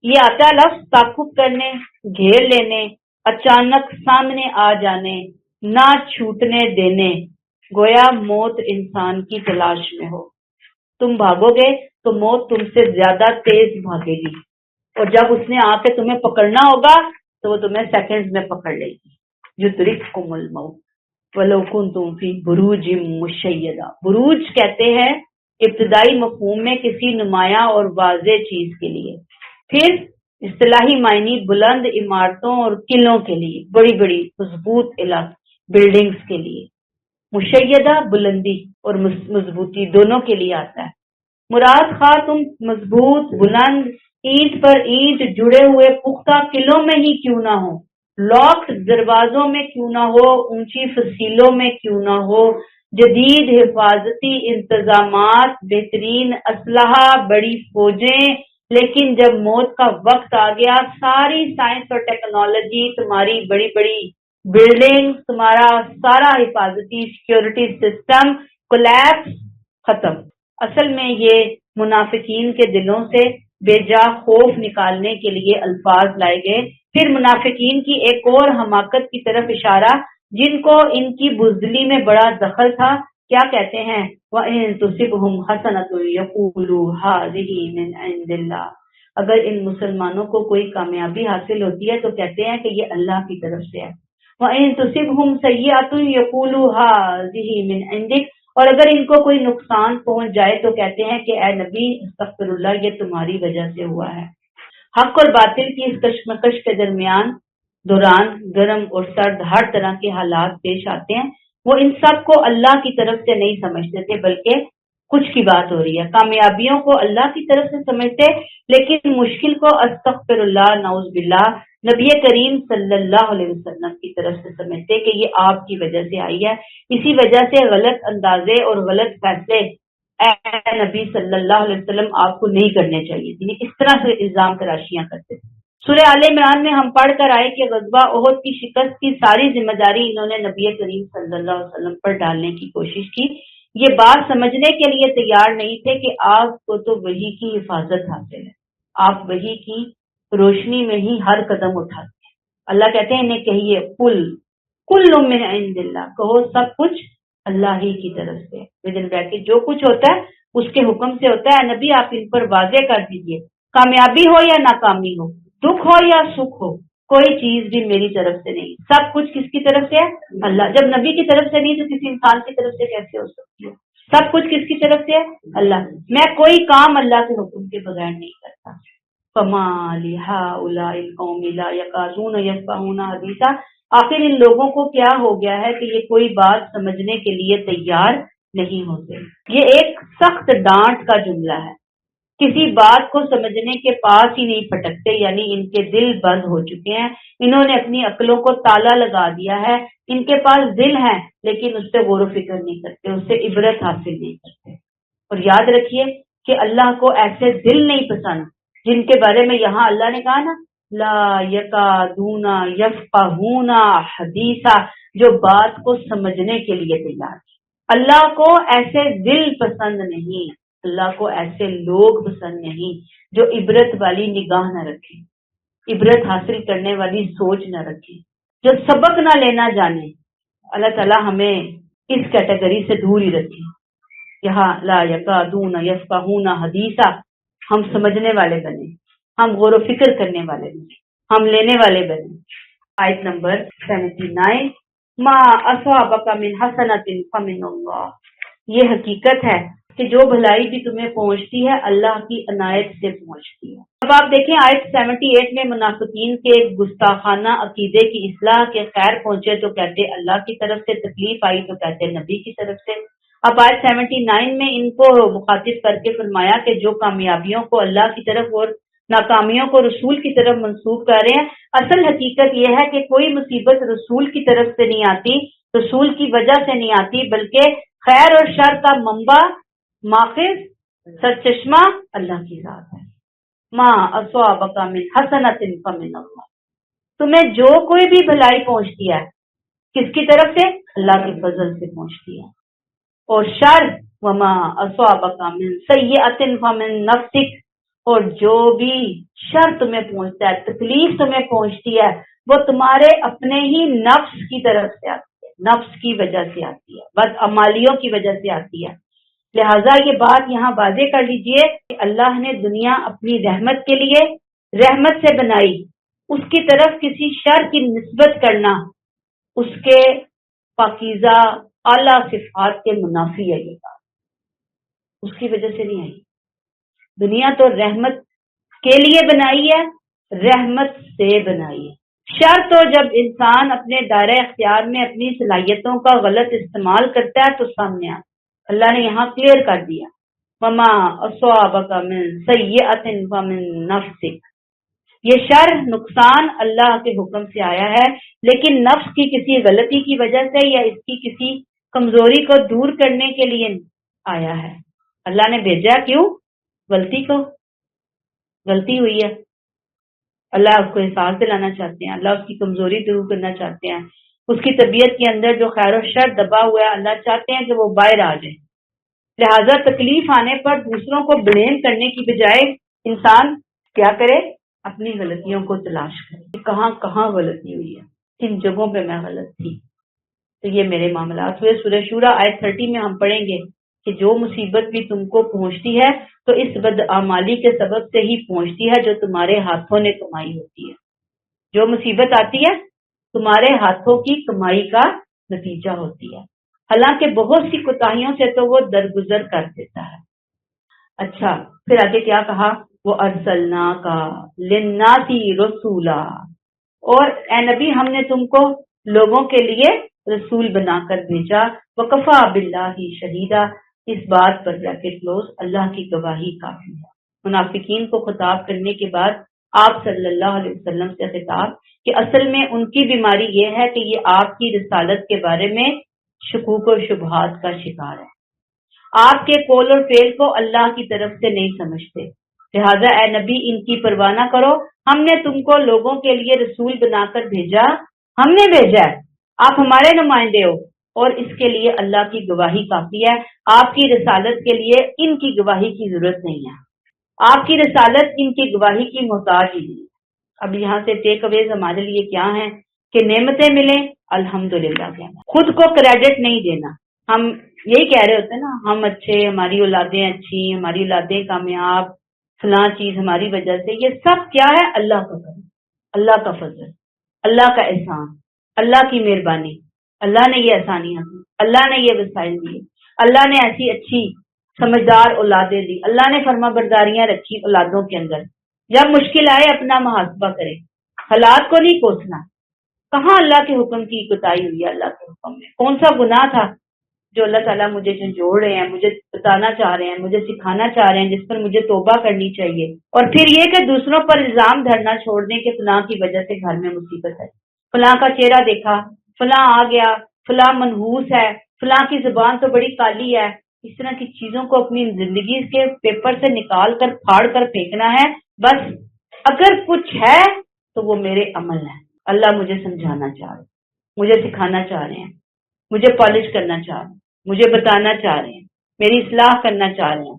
یہ آتا ہے لفظ تعقب کرنے، گھیر لینے، اچانک سامنے آ جانے، نہ چھوٹنے دینے، گویا موت انسان کی تلاش میں ہو، تم بھاگو گے تو موت تم سے زیادہ تیز بھاگے گی، اور جب اس نے آ کے تمہیں پکڑنا ہوگا تو وہ تمہیں سیکنڈز میں پکڑ لے گی۔ یدرککم الموت وَلَوْ كُنْتُمْ فِي بُرُوجٍ مُشَيَّدَةٍ، بروج کہتے ہیں ابتدائی مفہوم میں کسی نمایاں اور واضح چیز کے لیے، پھر اصطلاحی معنی بلند عمارتوں اور قلعوں کے لیے، بڑی بڑی مضبوط بلڈنگز کے لیے۔ مشیدہ بلندی اور مضبوطی دونوں کے لیے آتا ہے۔ مراد خواہ تم مضبوط بلند اینٹ پر اینٹ جڑے ہوئے پختہ قلعوں میں ہی کیوں نہ ہو، لاکڈ دروازوں میں کیوں نہ ہو، اونچی فصیلوں میں کیوں نہ ہو، جدید حفاظتی انتظامات، بہترین اسلحہ، بڑی فوجیں، لیکن جب موت کا وقت آ گیا ساری سائنس اور ٹیکنالوجی، تمہاری بڑی بڑی بلڈنگ، تمہارا سارا حفاظتی سیکیورٹی سسٹم کولیپس، ختم۔ اصل میں یہ منافقین کے دلوں سے بے جا خوف نکالنے کے لیے الفاظ لائے گئے۔ پھر منافقین کی ایک اور حماقت کی طرف اشارہ، جن کو ان کی بزدلی میں بڑا دخل تھا۔ کیا کہتے ہیں؟ وَإِن تُصِبْهُمْ حَسَنَةٌ يَقُولُوا هَٰذِهِ مِنْ عِندِ اللَّهِ، اگر ان مسلمانوں کو کوئی کامیابی حاصل ہوتی ہے تو کہتے ہیں کہ یہ اللہ کی طرف سے ہے۔ وَإِن تُصِبْهُمْ سَيِّئَةٌ يَقُولُوا هَٰذِهِ مِنْ عِندِكَ، اور اگر ان کو کوئی نقصان پہنچ جائے تو کہتے ہیں کہ اے نبی استغفر اللہ، یہ تمہاری وجہ سے ہوا ہے۔ حق اور باطل کی اس کشمکش کے دوران گرم اور سرد ہر طرح کے حالات پیش آتے ہیں، وہ ان سب کو اللہ کی طرف سے نہیں سمجھتے تھے بلکہ کچھ کی بات ہو رہی ہے۔ کامیابیوں کو اللہ کی طرف سے سمجھتے لیکن مشکل کو استغفر اللہ نعوذ باللہ نبی کریم صلی اللہ علیہ وسلم کی طرف سے سمجھتے کہ یہ آپ کی وجہ سے آئی ہے، اسی وجہ سے غلط اندازے اور غلط فیصلے اے نبی صلی اللہ علیہ وسلم آپ کو نہیں کرنے چاہیے، یعنی اس طرح سے الزام تراشیاں کرتے تھے۔ سورہ آل عمران میں ہم پڑھ کر آئے کہ غزوہ احد کی شکست کی ساری ذمہ داری انہوں نے نبی کریم صلی اللہ علیہ وسلم پر ڈالنے کی کوشش کی۔ یہ بات سمجھنے کے لیے تیار نہیں تھے کہ آپ کو تو وحی کی حفاظت حاصل ہے، آپ وحی کی روشنی میں ہی ہر قدم اٹھاتے ہیں۔ اللہ کہتے ہیں انہیں کہیے کل من عند اللہ، کہو سب کچھ اللہ ہی کی طرف سے، ودن بریکٹ جو کچھ ہوتا ہے اس کے حکم سے ہوتا ہے۔ نبی آپ ان پر واضح کر دیجئے، کامیابی ہو یا ناکامی ہو، دکھ ہو یا سکھ ہو، کوئی چیز بھی میری طرف سے نہیں، سب کچھ کس کی طرف سے ہے؟ اللہ۔ جب نبی کی طرف سے نہیں تو کسی انسان کی طرف سے کیسے ہو سکتی ہے؟ سب کچھ کس کی طرف سے ہے؟ اللہ۔ میں کوئی کام اللہ کے حکم کے بغیر نہیں کرتا۔ فما لہؤلاء القوم لا یکادون یفقهون حدیثا، آخر ان لوگوں کو کیا ہو گیا ہے کہ یہ کوئی بات سمجھنے کے لیے تیار نہیں ہوتے۔ یہ ایک سخت ڈانٹ کا جملہ ہے، کسی بات کو سمجھنے کے پاس ہی نہیں پھٹکتے، یعنی ان کے دل بند ہو چکے ہیں، انہوں نے اپنی عقلوں کو تالا لگا دیا ہے، ان کے پاس دل ہے لیکن اس سے غور و فکر نہیں کرتے، اس سے عبرت حاصل نہیں کرتے۔ اور یاد رکھیے کہ اللہ کو ایسے دل نہیں پسند جن کے بارے میں یہاں اللہ نے کہا نا لا یکادون یفقهون حدیثا، جو بات کو سمجھنے کے لیے تیار ہے۔ اللہ کو ایسے دل پسند نہیں، اللہ کو ایسے لوگ پسند نہیں جو عبرت والی نگاہ نہ رکھیں، عبرت حاصل کرنے والی سوچ نہ رکھیں، جو سبق نہ لینا جانے۔ اللہ تعالیٰ ہمیں اس کیٹیگری سے دور ہی رکھے۔ یہاں لا یکادون یفقهون حدیثا، ہم سمجھنے والے بنے، ہم غور و فکر کرنے والے بنے، ہم لینے والے بنے۔ آیت نمبر 79، ما اصابک من حسنۃ فمن اللہ، یہ حقیقت ہے کہ جو بھلائی بھی تمہیں پہنچتی ہے اللہ کی عنایت سے پہنچتی ہے۔ اب آپ دیکھیں آیت 78 میں منافقین کے گستاخانہ عقیدے کی اصلاح کے خیر پہنچے تو کہتے اللہ کی طرف سے، تکلیف آئی تو کہتے نبی کی طرف سے۔ اب آیت 79 میں ان کو مخاطب کر کے فرمایا کہ جو کامیابیوں کو اللہ کی طرف اور ناکامیوں کو رسول کی طرف منسوب کر رہے ہیں، اصل حقیقت یہ ہے کہ کوئی مصیبت رسول کی طرف سے نہیں آتی، رسول کی وجہ سے نہیں آتی، بلکہ خیر اور شر کا منبع، ماخذ، سرچشمہ اللہ کی ذات ہے۔ ما اصابک من حسنۃ فمن اللہ، تمہیں جو کوئی بھی بھلائی پہنچتی ہے کس کی طرف سے؟ اللہ کے فضل سے پہنچتی ہے۔ اور شر وما اصابک من سیئۃ فمن نفسک، اور جو بھی شر تمہیں پہنچتا ہے، تکلیف تمہیں پہنچتی ہے، وہ تمہارے اپنے ہی نفس کی طرف سے آتی ہے، نفس کی وجہ سے آتی ہے، بدعمالیوں کی وجہ سے آتی ہے۔ لہٰذا یہ بات یہاں واضح کر لیجئے کہ اللہ نے دنیا اپنی رحمت کے لیے رحمت سے بنائی، اس کی طرف کسی شر کی نسبت کرنا اس کے پاکیزہ اعلیٰ صفات کے منافی ہے۔ یہ بات اس کی وجہ سے نہیں آئی، دنیا تو رحمت کے لیے بنائی ہے، رحمت سے بنائی ہے۔ شر تو جب انسان اپنے دائرہ اختیار میں اپنی صلاحیتوں کا غلط استعمال کرتا ہے تو سامنے آتا ہے۔ اللہ نے یہاں کلیئر کر دیا وما اصابک من سیئۃ فمن نفسک، یہ شر نقصان اللہ کے حکم سے آیا ہے، لیکن نفس کی کسی غلطی کی وجہ سے یا اس کی کسی کمزوری کو دور کرنے کے لیے آیا ہے۔ اللہ نے بھیجا کیوں؟ غلطی کو، غلطی ہوئی ہے، اللہ اس کو احساس دلانا چاہتے ہیں، اللہ اس کی کمزوری دور کرنا چاہتے ہیں، اس کی طبیعت کے اندر جو خیر و شر دبا ہوا ہے اللہ چاہتے ہیں کہ وہ باہر آ جائے۔ لہٰذا تکلیف آنے پر دوسروں کو بلیم کرنے کی بجائے انسان کیا کرے؟ اپنی غلطیوں کو تلاش کرے، کہاں کہاں غلطی ہوئی ہے، کن جگہوں پہ میں غلط تھی۔ تو یہ میرے معاملات ہوئے۔ سورہ شورى آیت 30 میں ہم پڑھیں گے کہ جو مصیبت بھی تم کو پہنچتی ہے تو اس بدعمالی کے سبب سے ہی پہنچتی ہے جو تمہارے ہاتھوں نے کمائی ہوتی ہے۔ جو مصیبت آتی ہے تمہارے ہاتھوں کی کمائی کا نتیجہ ہوتی ہے، حالانکہ بہت سی کوتاہیوں سے تو وہ درگزر کر دیتا ہے۔ اچھا پھر آگے کیا کہا؟ وہ ارسلناک للناس رسولا، اور اے نبی ہم نے تم کو لوگوں کے لیے رسول بنا کر بھیجا۔ وکفا باللہ شہیدا، اس بات پر بریکٹ کلوز، اللہ کی گواہی کافی ہے۔ منافقین کو خطاب کرنے کے بعد آپ صلی اللہ علیہ وسلم سے خطاب کہ اصل میں ان کی بیماری یہ ہے کہ یہ آپ کی رسالت کے بارے میں شکوک و شبہات کا شکار ہے، آپ کے قول اور فعل کو اللہ کی طرف سے نہیں سمجھتے، لہذا اے نبی ان کی پرواہ نہ کرو، ہم نے تم کو لوگوں کے لیے رسول بنا کر بھیجا، ہم نے بھیجا ہے، آپ ہمارے نمائندے ہو، اور اس کے لیے اللہ کی گواہی کافی ہے، آپ کی رسالت کے لیے ان کی گواہی کی ضرورت نہیں ہے، آپ کی رسالت ان کی گواہی کی محتاج ہی نہیں۔ اب یہاں سے ٹیک اویز ہمارے لیے کیا ہیں کہ نعمتیں ملیں الحمدللہ کہنا، خود کو کریڈٹ نہیں دینا۔ ہم یہی کہہ رہے ہوتے ہیں نا، ہم اچھے، ہماری اولادیں اچھی، ہماری اولادیں کامیاب، فلاں چیز ہماری وجہ سے، یہ سب کیا ہے؟ اللہ کا کرم، اللہ کا فضل، اللہ کا احسان، اللہ کی مہربانی، اللہ نے یہ آسانیاں دی، اللہ نے یہ وسائل دیے، اللہ نے ایسی اچھی سمجھدار اولادیں دی، اللہ نے فرما برداریاں رکھی اولادوں کے اندر۔ جب مشکل آئے اپنا محاسبہ کرے، حالات کو نہیں کوسنا، کہاں اللہ کے حکم کی کوتاہی ہوئی ہے، اللہ کے حکم میں کون سا گناہ تھا جو اللہ تعالیٰ مجھے جھنجھوڑ رہے ہیں، مجھے بتانا چاہ رہے ہیں، مجھے سکھانا چاہ رہے ہیں، جس پر مجھے توبہ کرنی چاہیے، اور پھر یہ کہ دوسروں پر الزام دھرنا چھوڑ دیں کہ فلاں کی وجہ سے گھر میں مصیبت ہے، فلاں کا چہرہ دیکھا، فلاں آ گیا، فلاں منحوس ہے، فلاں کی زبان تو بڑی کالی ہے، اس طرح کی چیزوں کو اپنی زندگی کے پیپر سے نکال کر پھاڑ کر پھینکنا ہے۔ بس اگر کچھ ہے تو وہ میرے عمل ہے، اللہ مجھے سمجھانا چاہ رہے ہیں، مجھے سکھانا چاہ رہے ہیں، مجھے پالش کرنا چاہ رہے ہیں، مجھے بتانا چاہ رہے ہیں، میری اصلاح کرنا چاہ رہے ہیں،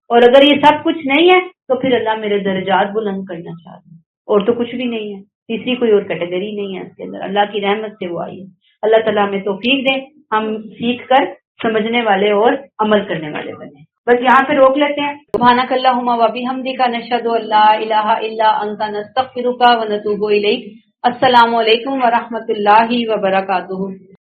اور اگر یہ سب کچھ نہیں ہے تو پھر اللہ میرے درجات بلند کرنا چاہ رہے ہیں، اور تو کچھ بھی نہیں ہے، تیسری کوئی اور کیٹیگری نہیں ہے اس کے اندر، اللہ کی رحمت سے وہ آئی ہے۔ اللہ تعالیٰ ہمیں توفیق دے، ہم سیکھ کر سمجھنے والے اور عمل کرنے والے بنے۔ بس یہاں پہ روک لیتے ہیں۔ سبحانک اللہم و بحمدک، نشہد ان لا الہ الا انت، نستغفرک و نتوب الیک۔ السلام علیکم ورحمۃ اللہ وبرکاتہ۔